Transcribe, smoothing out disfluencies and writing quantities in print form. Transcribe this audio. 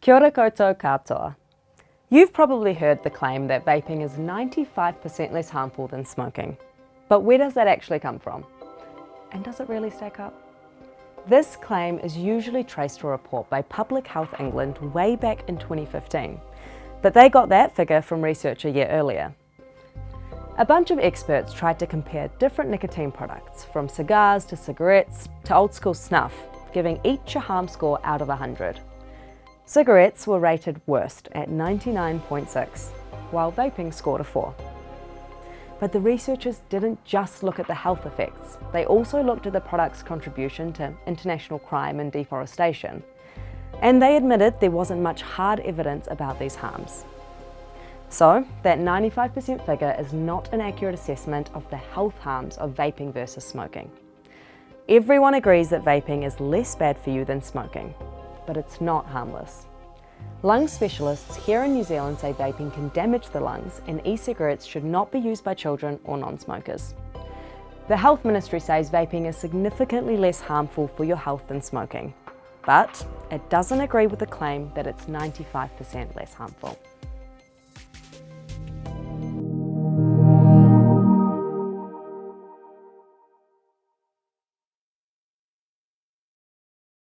Kia ora koutou katoa. You've probably heard the claim that vaping is 95% less harmful than smoking. But where does that actually come from? And does it really stack up? This claim is usually traced to a report by Public Health England way back in 2015, but they got that figure from research a year earlier. A bunch of experts tried to compare different nicotine products, from cigars to cigarettes to old school snuff, giving each a harm score out of 100. Cigarettes were rated worst at 99.6, while vaping scored a 4. But the researchers didn't just look at the health effects, they also looked at the product's contribution to international crime and deforestation. And they admitted there wasn't much hard evidence about these harms. So, that 95% figure is not an accurate assessment of the health harms of vaping versus smoking. Everyone agrees that vaping is less bad for you than smoking, but it's not harmless. Lung specialists here in New Zealand say vaping can damage the lungs and e-cigarettes should not be used by children or non-smokers. The Health Ministry says vaping is significantly less harmful for your health than smoking, but it doesn't agree with the claim that it's 95% less harmful.